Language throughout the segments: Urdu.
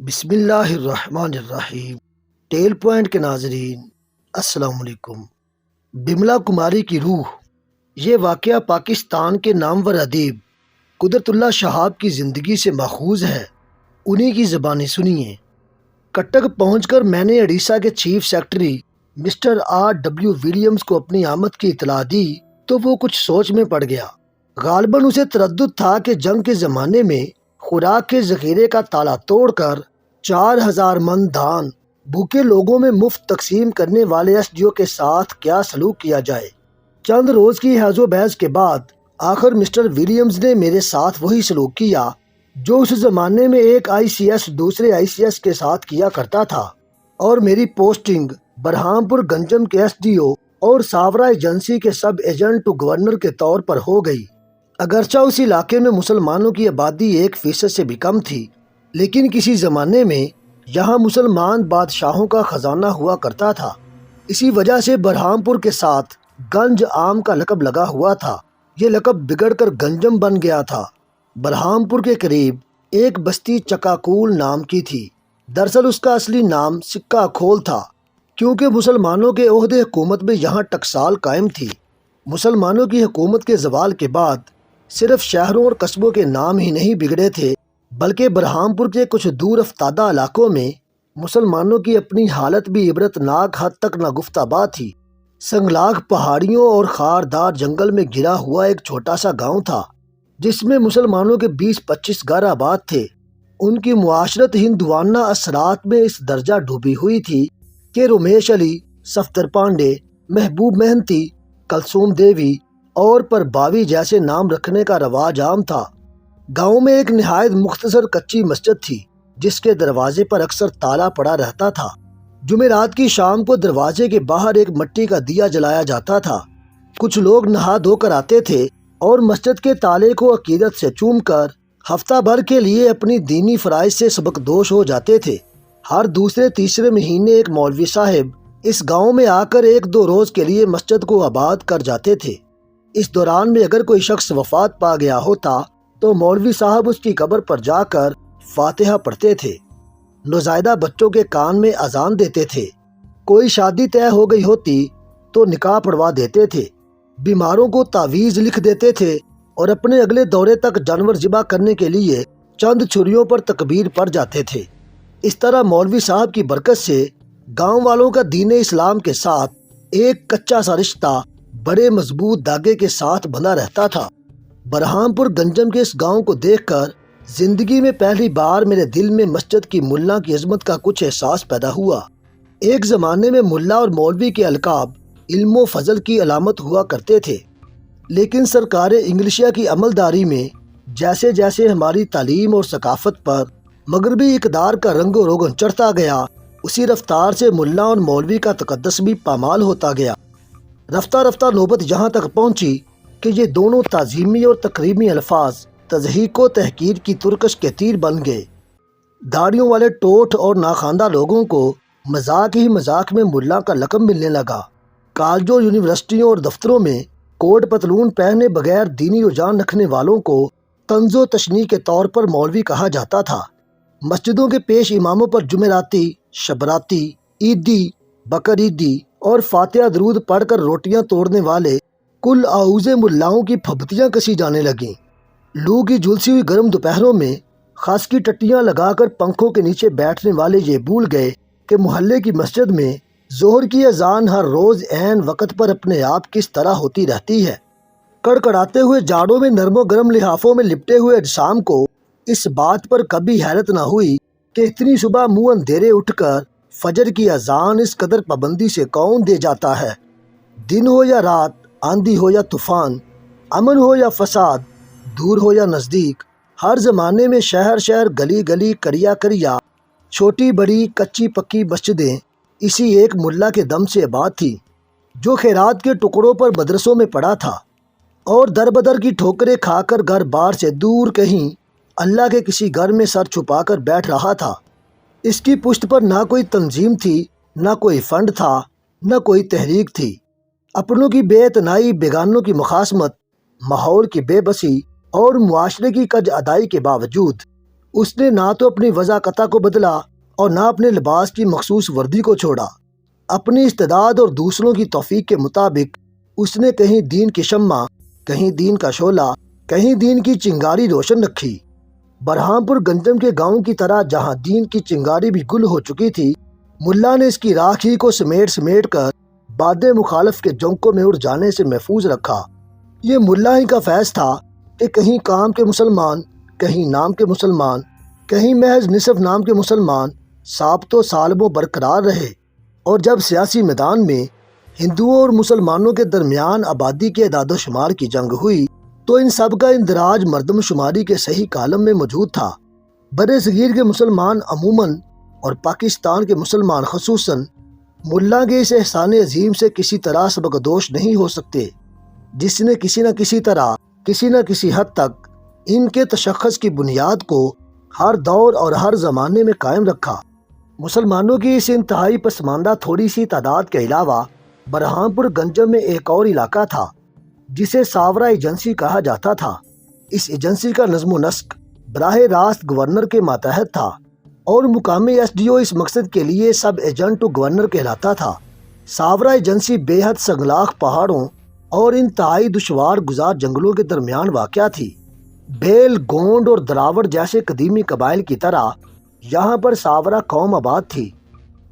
بسم اللہ الرحمن الرحیم۔ ٹیل پوائنٹ کے ناظرین السلام علیکم۔ بملا کماری کی روح، یہ واقعہ پاکستان کے نامور ادیب قدرت اللہ شہاب کی زندگی سے ماخوذ ہے۔ انہی کی زبانی سنیے۔ کٹک پہنچ کر میں نے اڑیسہ کے chief secretary mister R.W. Williams کو اپنی آمد کی اطلاع دی تو وہ کچھ سوچ میں پڑ گیا۔ غالباً اسے تردد تھا کہ جنگ کے زمانے میں خوراک کے ذخیرے کا تالا توڑ کر 4000 من دھان بھوکے لوگوں میں مفت تقسیم کرنے والے SDO کے ساتھ کیا سلوک کیا جائے۔ چند روز کی ہیض و بحث کے بعد آخر مسٹر ولیمز نے میرے ساتھ وہی سلوک کیا جو اس زمانے میں ایک ICS دوسرے ICS کے ساتھ کیا کرتا تھا، اور میری پوسٹنگ برہام پور گنجم کے SDO اور ساورا ایجنسی کے سب ایجنٹ ٹو گورنر کے طور پر ہو گئی۔ اگرچہ اس علاقے میں مسلمانوں کی آبادی 1% سے بھی کم تھی، لیکن کسی زمانے میں یہاں مسلمان بادشاہوں کا خزانہ ہوا کرتا تھا۔ اسی وجہ سے برہام پور کے ساتھ گنج عام کا لقب لگا ہوا تھا۔ یہ لقب بگڑ کر گنجم بن گیا تھا۔ برہام پور کے قریب ایک بستی چکاکول نام کی تھی۔ دراصل اس کا اصلی نام سکہ کھول تھا، کیونکہ مسلمانوں کے عہد حکومت میں یہاں ٹکسال قائم تھی۔ مسلمانوں کی حکومت کے زوال کے بعد صرف شہروں اور قصبوں کے نام ہی نہیں بگڑے تھے، بلکہ برہام پور کے کچھ دور افتادہ علاقوں میں مسلمانوں کی اپنی حالت بھی عبرتناک حد تک ناگفتہ تھی۔ سنگلاخ پہاڑیوں اور خاردار جنگل میں گھرا ہوا ایک چھوٹا سا گاؤں تھا، جس میں مسلمانوں کے 20-25 گھر آباد تھے۔ ان کی معاشرت ہندوانہ اثرات میں اس درجہ ڈوبی ہوئی تھی کہ رمیش علی، صفدر پانڈے، محبوب مہنتی، کلثوم دیوی اور پرباوی جیسے نام رکھنے کا رواج عام تھا۔ گاؤں میں ایک نہایت مختصر کچی مسجد تھی، جس کے دروازے پر اکثر تالا پڑا رہتا تھا۔ جمعرات کی شام کو دروازے کے باہر ایک مٹی کا دیا جلایا جاتا تھا۔ کچھ لوگ نہا دھو کر آتے تھے اور مسجد کے تالے کو عقیدت سے چوم کر ہفتہ بھر کے لیے اپنی دینی فرائض سے سبکدوش ہو جاتے تھے۔ ہر دوسرے تیسرے مہینے ایک مولوی صاحب اس گاؤں میں آ کر 1-2 روز کے لیے مسجد کو آباد کر جاتے تھے۔ اس دوران میں اگر کوئی شخص وفات پا گیا ہوتا تو مولوی صاحب اس کی قبر پر جا کر فاتحہ پڑھتے تھے۔ نوزائیدہ بچوں کے کان میں اذان دیتے تھے۔ کوئی شادی طے ہو گئی ہوتی تو نکاح پڑھوا دیتے تھے۔ بیماروں کو تعویذ لکھ دیتے تھے اور اپنے اگلے دورے تک جانور ذبح کرنے کے لیے چند چھریوں پر تکبیر پڑھ جاتے تھے۔ اس طرح مولوی صاحب کی برکت سے گاؤں والوں کا دین اسلام کے ساتھ ایک کچا سا رشتہ بڑے مضبوط دھاگے کے ساتھ بندھا رہتا تھا۔ برہام پور گنجم کے اس گاؤں کو دیکھ کر زندگی میں پہلی بار میرے دل میں مسجد کی ملا کی عظمت کا کچھ احساس پیدا ہوا۔ ایک زمانے میں ملا اور مولوی کے القاب علم و فضل کی علامت ہوا کرتے تھے، لیکن سرکار انگلشیہ کی عملداری میں جیسے جیسے ہماری تعلیم اور ثقافت پر مغربی اقدار کا رنگ و روغن چڑھتا گیا، اسی رفتار سے ملا اور مولوی کا تقدس بھی پامال ہوتا گیا۔ رفتہ رفتہ نوبت یہاں تک پہنچی کہ یہ دونوں تعظیمی اور تکریمی الفاظ تضحیک و تحقیر کی ترکش کے تیر بن گئے۔ داڑھیوں والے ٹوٹھ اور ناخواندہ لوگوں کو مذاق ہی مذاق میں ملا کا لقب ملنے لگا۔ کالجوں، یونیورسٹیوں اور دفتروں میں کوٹ پتلون پہنے بغیر دینی رجحان رکھنے والوں کو طنز و تشنیع کے طور پر مولوی کہا جاتا تھا۔ مسجدوں کے پیش اماموں پر جمعراتی، شبراتی، عیدی، بقرعیدی اور فاتحہ درود پڑھ کر روٹیاں توڑنے والے کل آؤز ملاؤں کی پھبتیاں کسی جانے لگیں۔ لو کی جھلسی ہوئی گرم دوپہروں میں خس کی ٹٹیاں لگا کر پنکھوں کے نیچے بیٹھنے والے یہ بھول گئے کہ محلے کی مسجد میں ظہر کی اذان ہر روز عین وقت پر اپنے آپ کس طرح ہوتی رہتی ہے۔ کڑکڑاتے ہوئے جاڑوں میں نرم و گرم لحافوں میں لپٹے ہوئے اجسام کو اس بات پر کبھی حیرت نہ ہوئی کہ اتنی صبح منہ اندھیرے اٹھ کر فجر کی اذان اس قدر پابندی سے کون دے جاتا ہے۔ دن ہو یا رات، آندھی ہو یا طوفان، امن ہو یا فساد، دور ہو یا نزدیک، ہر زمانے میں شہر شہر، گلی گلی، کریا کریا، چھوٹی بڑی، کچی پکی مسجدیں اسی ایک ملا کے دم سے آباد تھی، جو خیرات کے ٹکڑوں پر مدرسوں میں پڑا تھا اور در بدر کی ٹھوکریں کھا کر گھر بار سے دور کہیں اللہ کے کسی گھر میں سر چھپا کر بیٹھ رہا تھا۔ اس کی پشت پر نہ کوئی تنظیم تھی، نہ کوئی فنڈ تھا، نہ کوئی تحریک تھی۔ اپنوں کی بے اعتنائی، بیگانوں کی مخاصمت، ماحول کی بے بسی اور معاشرے کی کج ادائی کے باوجود اس نے نہ تو اپنی وضاقتہ کو بدلا اور نہ اپنے لباس کی مخصوص وردی کو چھوڑا۔ اپنی استعداد اور دوسروں کی توفیق کے مطابق اس نے کہیں دین کی شمع، کہیں دین کا شعلہ، کہیں دین کی چنگاری روشن رکھی۔ برہام پور گنجم کے گاؤں کی طرح جہاں دین کی چنگاری بھی گل ہو چکی تھی، ملا نے اس کی راکھ ہی کو سمیٹ کر باد مخالف کے جھونکوں میں اڑ جانے سے محفوظ رکھا۔ یہ ملا ہی کا فیض تھا کہ کہیں کام کے مسلمان، کہیں نام کے مسلمان، کہیں محض نصف نام کے مسلمان ثابت و سالم و برقرار رہے، اور جب سیاسی میدان میں ہندوؤں اور مسلمانوں کے درمیان آبادی کے اعداد و شمار کی جنگ ہوئی تو ان سب کا اندراج مردم شماری کے صحیح کالم میں موجود تھا۔ بر صغیر کے مسلمان عموماً اور پاکستان کے مسلمان خصوصاً ملا کے اس احسان عظیم سے کسی طرح سبکدوش نہیں ہو سکتے، جس نے کسی نہ کسی طرح، کسی نہ کسی حد تک ان کے تشخص کی بنیاد کو ہر دور اور ہر زمانے میں قائم رکھا۔ مسلمانوں کی اس انتہائی پسماندہ تھوڑی سی تعداد کے علاوہ برہام پور گنجم میں ایک اور علاقہ تھا جسے ساورا ایجنسی کہا جاتا تھا۔ اس ایجنسی کا نظم و نسق براہ راست گورنر کے ماتحت تھا اور مقامی SDO اس مقصد کے لیے سب ایجنٹ ٹو گورنر کہلاتا تھا۔ ساورا ایجنسی بے حد سنگلاخ پہاڑوں اور انتہائی دشوار گزار جنگلوں کے درمیان واقع تھی۔ بیل، گونڈ اور دراوڑ جیسے قدیمی قبائل کی طرح یہاں پر ساورا قوم آباد تھی۔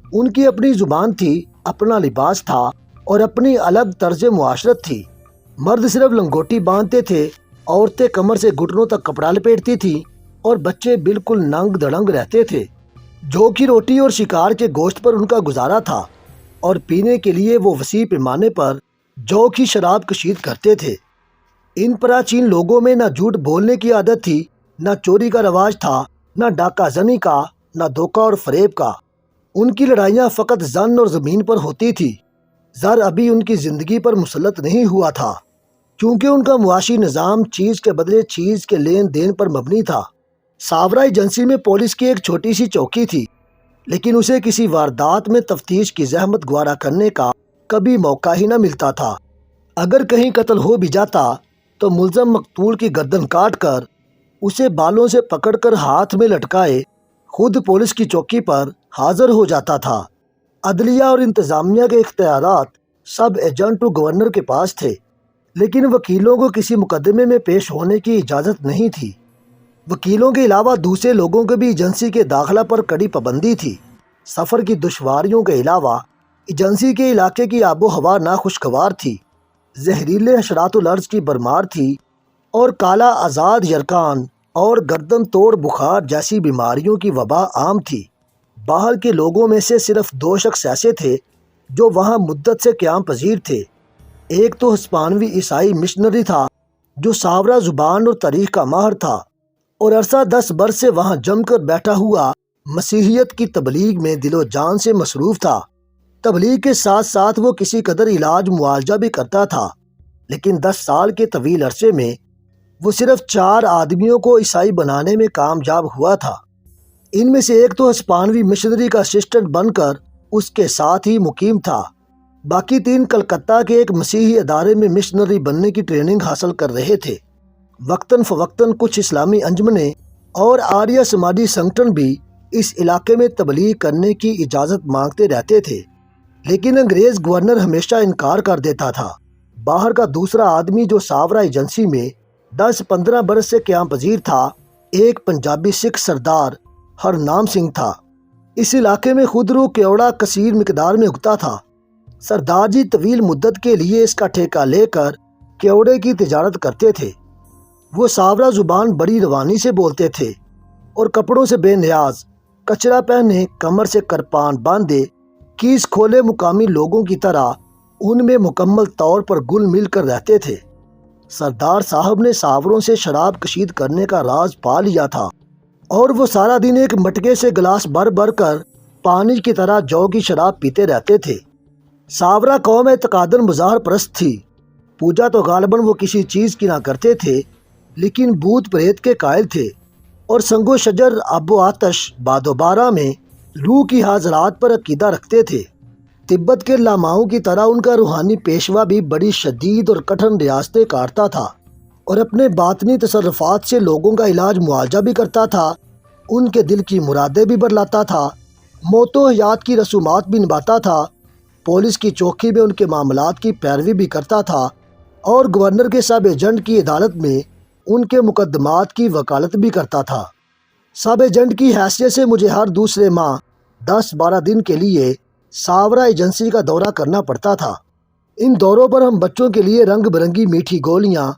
ان کی اپنی زبان تھی، اپنا لباس تھا اور اپنی الگ طرز معاشرت تھی۔ مرد صرف لنگوٹی باندھتے تھے، عورتیں کمر سے گھٹنوں تک کپڑا لپیٹتی تھیں اور بچے بالکل ننگ دڑنگ رہتے تھے۔ جو کی روٹی اور شکار کے گوشت پر ان کا گزارا تھا، اور پینے کے لیے وہ وسیع پیمانے پر جو کی شراب کشید کرتے تھے۔ ان پراچین لوگوں میں نہ جھوٹ بولنے کی عادت تھی، نہ چوری کا رواج تھا، نہ ڈاکہ زنی کا، نہ دھوکہ اور فریب کا۔ ان کی لڑائیاں فقط زن اور زمین پر ہوتی تھی۔ زر ابھی ان کی زندگی پر مسلط نہیں ہوا تھا، کیونکہ ان کا معاشی نظام چیز کے بدلے چیز کے لین دین پر مبنی تھا۔ ساورا ایجنسی میں پولیس کی ایک چھوٹی سی چوکی تھی، لیکن اسے کسی واردات میں تفتیش کی زحمت گوارا کرنے کا کبھی موقع ہی نہ ملتا تھا۔ اگر کہیں قتل ہو بھی جاتا تو ملزم مقتول کی گردن کاٹ کر اسے بالوں سے پکڑ کر ہاتھ میں لٹکائے خود پولیس کی چوکی پر حاضر ہو جاتا تھا۔ عدلیہ اور انتظامیہ کے اختیارات سب ایجنٹ ٹو گورنر کے پاس تھے، لیکن وکیلوں کو کسی مقدمے میں پیش ہونے کی اجازت نہیں تھی۔ وکیلوں کے علاوہ دوسرے لوگوں کے بھی ایجنسی کے داخلہ پر کڑی پابندی تھی۔ سفر کی دشواریوں کے علاوہ ایجنسی کے علاقے کی آب و ہوا ناخوشگوار تھی، زہریلے حشرات الارض کی برمار تھی اور کالا آزاد یرکان اور گردن توڑ بخار جیسی بیماریوں کی وبا عام تھی۔ باہر کے لوگوں میں سے صرف 2 شخص ایسے تھے جو وہاں مدت سے قیام پذیر تھے۔ ایک تو ہسپانوی عیسائی مشنری تھا جو ساورا زبان اور تاریخ کا ماہر تھا اور عرصہ 10 برس سے وہاں جم کر بیٹھا ہوا مسیحیت کی تبلیغ میں دل و جان سے مصروف تھا۔ تبلیغ کے ساتھ ساتھ وہ کسی قدر علاج معالجہ بھی کرتا تھا، لیکن 10 سال کے طویل عرصے میں وہ صرف 4 آدمیوں کو عیسائی بنانے میں کامیاب ہوا تھا۔ ان میں سے ایک تو ہسپانوی مشنری کا اسسٹنٹ بن کر اس کے ساتھ ہی مقیم تھا۔ باقی 3 کلکتہ کے ایک مسیحی ادارے میں مشنری بننے کی ٹریننگ حاصل کر رہے تھے۔ وقتاً فوقتاً کچھ اسلامی انجمنیں اور آریہ سماجی سنگٹھن بھی اس علاقے میں تبلیغ کرنے کی اجازت مانگتے رہتے تھے، لیکن انگریز گورنر ہمیشہ انکار کر دیتا تھا۔ باہر کا دوسرا آدمی جو ساورا ایجنسی میں 10-15 برس سے قیام پذیر تھا، ایک پنجابی سکھ سردار ہرنام سنگھ تھا۔ اس علاقے میں خودرو کیوڑا کثیر مقدار میں اگتا تھا۔ سردار جی طویل مدت کے لیے اس کا ٹھیکہ لے کر کیوڑے کی تجارت کرتے تھے۔ وہ ساورا زبان بڑی روانی سے بولتے تھے اور کپڑوں سے بے نیاز، کچرا پہنے، کمر سے کرپان باندھے، کیس کھولے مقامی لوگوں کی طرح ان میں مکمل طور پر گل مل کر رہتے تھے۔ سردار صاحب نے ساوروں سے شراب کشید کرنے کا راز پا لیا تھا اور وہ سارا دن ایک مٹکے سے گلاس بھر بھر کر پانی کی طرح جو کی شراب پیتے رہتے تھے۔ ساورا قوم اعتقاداً مظاہر پرست تھی۔ پوجا تو غالباً وہ کسی چیز کی نہ کرتے تھے، لیکن بھوت پریت کے قائل تھے اور سنگ و شجر، آب و آتش، باد و بارہ میں روح کی حاضرات پر عقیدہ رکھتے تھے۔ تبت کے لاماؤں کی طرح ان کا روحانی پیشوا بھی بڑی شدید اور کٹھن ریاستیں کاٹتا تھا اور اپنے باطنی تصرفات سے لوگوں کا علاج معالجہ بھی کرتا تھا ان کے دل کی مرادیں بھی بدلاتا تھا، موت و حیات کی رسومات بھی نبھاتا تھا، پولیس کی چوکی میں ان کے معاملات کی پیروی بھی کرتا تھا، اور گورنر کے سب ایجنٹ کی عدالت میں ان کے مقدمات کی وکالت بھی کرتا تھا۔ سب ایجنٹ کی حیثیت سے مجھے ہر دوسرے ماہ 10-12 دن کے لیے ساورا ایجنسی کا دورہ کرنا پڑتا تھا۔ ان دوروں پر ہم بچوں کے لیے رنگ برنگی میٹھی گولیاں،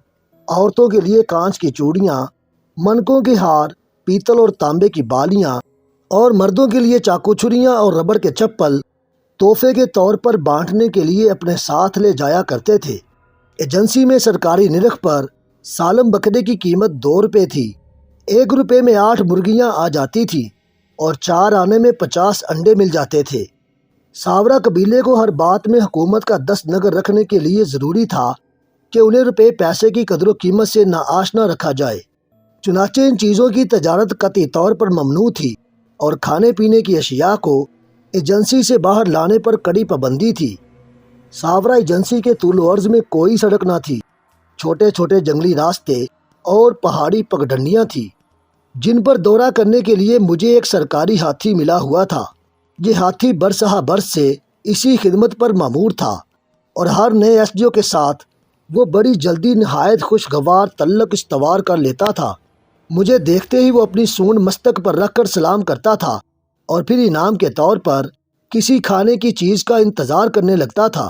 عورتوں کے لیے کانچ کی چوڑیاں، منکوں کے ہار، پیتل اور تانبے کی بالیاں، اور مردوں کے لیے چاقو چھریاں اور ربڑ کے چپل تحفے کے طور پر بانٹنے کے لیے اپنے ساتھ لے جایا کرتے تھے۔ ایجنسی میں سرکاری نرخ پر سالم بکرے کی قیمت 2 روپے تھی۔ 1 روپے میں 8 مرغیاں آ جاتی تھیں اور 4 آنے میں 50 انڈے مل جاتے تھے۔ ساورا قبیلے کو ہر بات میں حکومت کا دست نگر رکھنے کے لیے ضروری تھا کہ انہیں روپے پیسے کی قدر و قیمت سے ناآشنا رکھا جائے۔ چنانچہ ان چیزوں کی تجارت قطعی طور پر ممنوع تھی اور کھانے پینے کی اشیاء کو ایجنسی سے باہر لانے پر کڑی پابندی تھی۔ ساورا ایجنسی کے طول و عرض میں کوئی سڑک نہ تھی، چھوٹے چھوٹے جنگلی راستے اور پہاڑی پگڈنڈیاں تھیں جن پر دورہ کرنے کے لیے مجھے ایک سرکاری ہاتھی ملا ہوا تھا۔ یہ ہاتھی برسہ برس سے اسی خدمت پر مامور تھا اور ہر نئے ایس ڈی او کے ساتھ وہ بڑی جلدی نہایت خوشگوار تعلق استوار کر لیتا تھا۔ مجھے دیکھتے ہی وہ اپنی سونڈ مستک پر رکھ کر سلام کرتا تھا اور پھر انعام کے طور پر کسی کھانے کی چیز کا انتظار کرنے لگتا تھا۔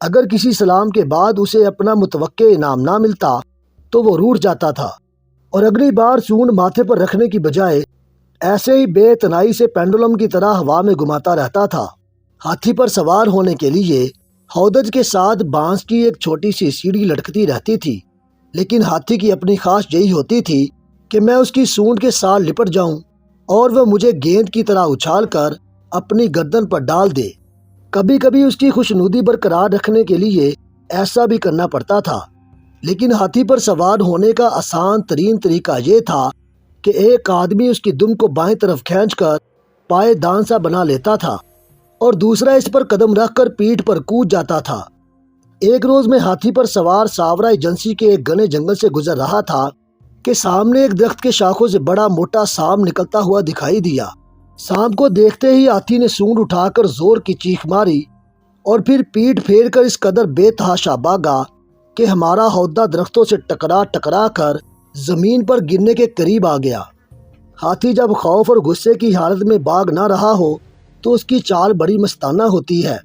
اگر کسی سلام کے بعد اسے اپنا متوقع انعام نہ ملتا تو وہ روٹھ جاتا تھا اور اگلی بار سونڈ ماتھے پر رکھنے کی بجائے ایسے ہی بے تنائی سے پینڈولم کی طرح ہوا میں گھماتا رہتا تھا۔ ہاتھی پر سوار ہونے کے لیے ہودج کے ساتھ بانس کی ایک چھوٹی سی سیڑھی لٹکتی رہتی تھی، لیکن ہاتھی کی اپنی خواہش یہی ہوتی تھی کہ میں اس کی سونڈ کے ساتھ لپٹ جاؤں اور وہ مجھے گیند کی طرح اچھال کر اپنی گردن پر ڈال دے۔ کبھی کبھی اس کی خوشنودی برقرار رکھنے کے لیے ایسا بھی کرنا پڑتا تھا، لیکن ہاتھی پر سوار ہونے کا آسان ترین طریقہ یہ تھا کہ ایک آدمی اس کی دم کو بائیں طرف کھینچ کر پائے دان سا بنا لیتا تھا اور دوسرا اس پر قدم رکھ کر پیٹھ پر کود جاتا تھا۔ ایک روز میں ہاتھی پر سوار ساورا ایجنسی کے ایک گھنے جنگل سے گزر رہا تھا کہ سامنے ایک درخت کے شاخوں سے بڑا موٹا سانپ نکلتا ہوا دکھائی دیا۔ سانپ کو دیکھتے ہی ہاتھی نے سونڈ اٹھا کر زور کی چیخ ماری اور پھر پیٹھ پھیر کر اس قدر بے تحاشا بھاگا کہ ہمارا ہودہ درختوں سے ٹکرا ٹکرا کر زمین پر گرنے کے قریب آ گیا۔ ہاتھی جب خوف اور غصے کی حالت میں بھاگ نہ رہا ہو تو اس کی چال بڑی مستانہ ہوتی ہے۔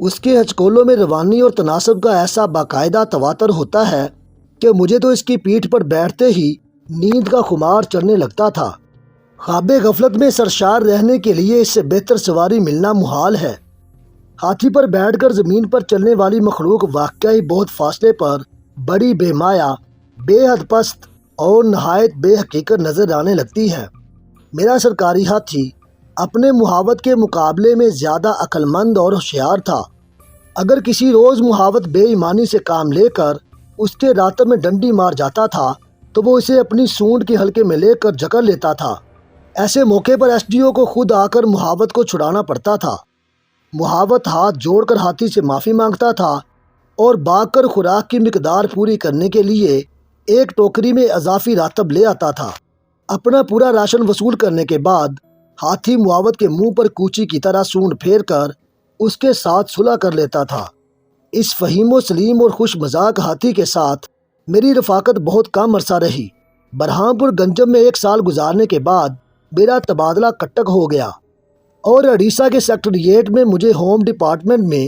اس کے ہچکولوں میں روانی اور تناسب کا ایسا باقاعدہ تواتر ہوتا ہے کہ مجھے تو اس کی پیٹھ پر بیٹھتے ہی نیند کا خمار چڑھنے لگتا تھا۔ خواب غفلت میں سرشار رہنے کے لیے اس سے بہتر سواری ملنا محال ہے۔ ہاتھی پر بیٹھ کر زمین پر چلنے والی مخلوق واقعی بہت فاصلے پر بڑی بے مایا، بے حد پست اور نہایت بے حقیقت نظر آنے لگتی ہے۔ میرا سرکاری ہاتھی اپنے محاوت کے مقابلے میں زیادہ عقل مند اور ہوشیار تھا۔ اگر کسی روز محاوت بے ایمانی سے کام لے کر اس کے راتوں میں ڈنڈی مار جاتا تھا تو وہ اسے اپنی سونڈ کے حلقے میں لے کر جکڑ لیتا تھا۔ ایسے موقع پر ایس ڈی او کو خود آ کر محاوت کو چھڑانا پڑتا تھا۔ محاوت ہاتھ جوڑ کر ہاتھی سے معافی مانگتا تھا اور بھاگ کر خوراک کی مقدار پوری کرنے کے لیے ایک ٹوکری میں اضافی راتب لے آتا تھا۔ اپنا پورا راشن وصول کرنے کے بعد ہاتھی محاوت کے منہ پر کوچی کی طرح سونڈ پھیر کر اس کے ساتھ صلح کر لیتا تھا۔ اس فہیم و سلیم اور خوش مذاق ہاتھی کے ساتھ میری رفاقت بہت کم عرصہ رہی۔ برہان پور گنجم میں 1 سال گزارنے کے بعد میرا تبادلہ کٹک ہو گیا اور اڑیسہ کے سیکٹریٹ میں مجھے ہوم ڈپارٹمنٹ میں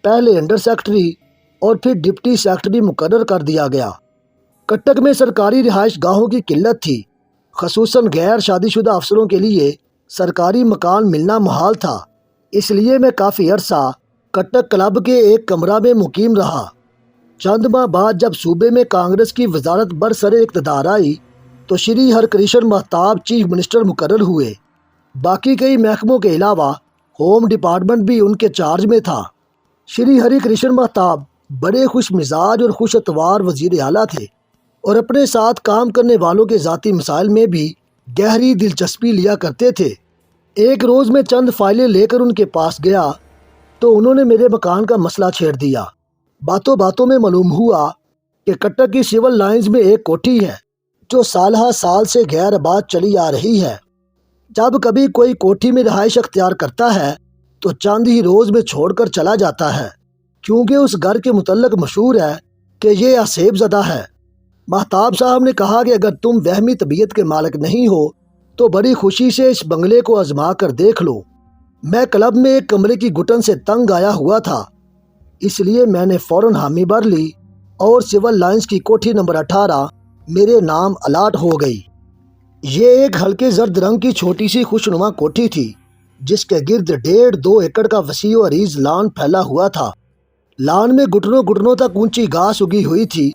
پہلے انڈر سیکٹری اور پھر ڈپٹی سیکٹری مقرر کر دیا گیا۔ کٹک میں سرکاری رہائش گاہوں کی قلت تھی، خصوصاً غیر شادی شدہ افسروں کے لیے سرکاری مکان ملنا محال تھا، اس لیے میں کافی عرصہ کٹک کلب کے ایک کمرہ میں مقیم رہا۔ چند ماہ بعد جب صوبے میں کانگریس کی وزارت برسر اقتدار آئی تو شری ہر کرشن مہتاب چیف منسٹر مقرر ہوئے۔ باقی کئی محکموں کے علاوہ ہوم ڈپارٹمنٹ بھی ان کے چارج میں تھا۔ شری ہری کرشن مہتاب بڑے خوش مزاج اور خوش اتوار وزیر اعلیٰ تھے اور اپنے ساتھ کام کرنے والوں کے ذاتی مسائل میں بھی گہری دلچسپی لیا کرتے تھے۔ ایک روز میں چند فائلیں لے کر ان کے پاس گیا تو انہوں نے میرے مکان کا مسئلہ چھیڑ دیا۔ باتوں باتوں میں معلوم ہوا کہ کٹک کی سول لائنز میں ایک کوٹھی ہے جو سالہ سال سے غیر آباد چلی آ رہی ہے۔ جب کبھی کوئی کوٹھی میں رہائش اختیار کرتا ہے تو چند ہی روز میں چھوڑ کر چلا جاتا ہے، کیونکہ اس گھر کے متعلق مشہور ہے کہ یہ آسیب زدہ ہے۔ مہتاب صاحب نے کہا کہ اگر تم وہمی طبیعت کے مالک نہیں ہو تو بڑی خوشی سے اس بنگلے کو آزما کر دیکھ لو۔ میں کلب میں ایک کمرے کی گھٹن سے تنگ آیا ہوا تھا، اس لیے میں نے فوراً حامی بھر لی اور سول لائنز کی کوٹھی نمبر 18 میرے نام الاٹ ہو گئی۔ یہ ایک ہلکے زرد رنگ کی چھوٹی سی خوشنما کوٹھی تھی، جس کے گرد 1.5-2 ایکڑ کا وسیع و عریض لان پھیلا ہوا تھا۔ لان میں گھٹنوں گھٹنوں تک اونچی گھاس اگی ہوئی تھی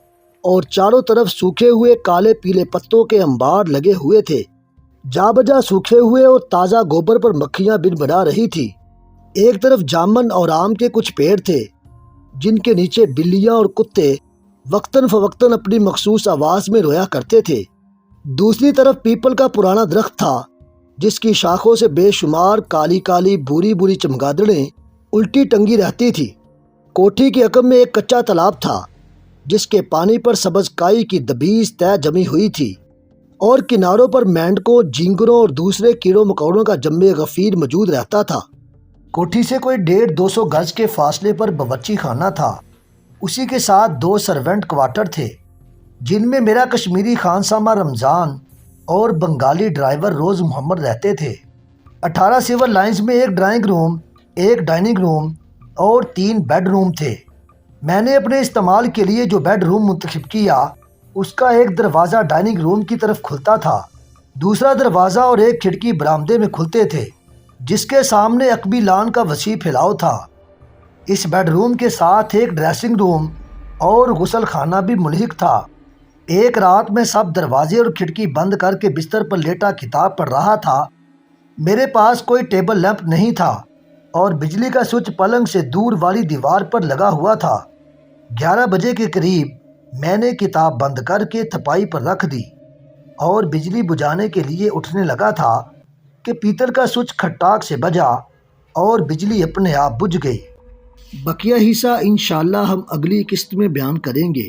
اور چاروں طرف سوکھے ہوئے کالے پیلے پتوں کے انبار لگے ہوئے تھے۔ جا بجا سوکھے ہوئے اور تازہ گوبر پر مکھیاں بن بنا رہی تھی۔ ایک طرف جامن اور آم کے کچھ پیڑ تھے، جن کے نیچے بلیاں اور کتے وقتاً فوقتاً اپنی مخصوص آواز میں رویا کرتے تھے۔ دوسری طرف پیپل کا پرانا درخت تھا، جس کی شاخوں سے بے شمار کالی کالی بوری بوری چمگادڑیں الٹی ٹنگی رہتی تھی۔ کوٹھی کے عقب میں ایک کچا تالاب تھا، جس کے پانی پر سبز کائی کی دبیز طے جمی ہوئی تھی اور کناروں پر مینڈکوں، جھینگروں اور دوسرے کیڑوں مکوڑوں کا جم غفیر موجود رہتا تھا۔ کوٹھی سے کوئی 150-200 گز کے فاصلے پر باورچی خانہ تھا، اسی کے ساتھ 2 سرونٹ کوارٹر تھے، جن میں میرا کشمیری خانسامہ رمضان اور بنگالی ڈرائیور روز محمد رہتے تھے۔ 18 سول لائنز میں ایک ڈرائنگ روم، ایک ڈائننگ روم اور 3 بیڈ روم تھے۔ میں نے اپنے استعمال کے لیے جو بیڈ روم منتخب کیا، اس کا ایک دروازہ ڈائننگ روم کی طرف کھلتا تھا، دوسرا دروازہ اور ایک کھڑکی برآمدے میں کھلتے تھے، جس کے سامنے عقبی لان کا وسیع پھیلاؤ تھا۔ اس بیڈ روم کے ساتھ ایک ڈریسنگ روم اور غسل خانہ بھی ملحق تھا۔ ایک رات میں سب دروازے اور کھڑکی بند کر کے بستر پر لیٹا کتاب پڑھ رہا تھا۔ میرے پاس کوئی ٹیبل لیمپ نہیں تھا اور بجلی کا سوئچ پلنگ سے دور والی دیوار پر لگا ہوا تھا۔ 11 بجے کے قریب میں نے کتاب بند کر کے تھپائی پر رکھ دی اور بجلی بجھانے کے لیے اٹھنے لگا تھا کہ پیتل کا سوئچ کھٹاک سے بجا اور بجلی اپنے آپ بجھ گئی۔ بقیہ حصہ انشاءاللہ ہم اگلی قسط میں بیان کریں گے۔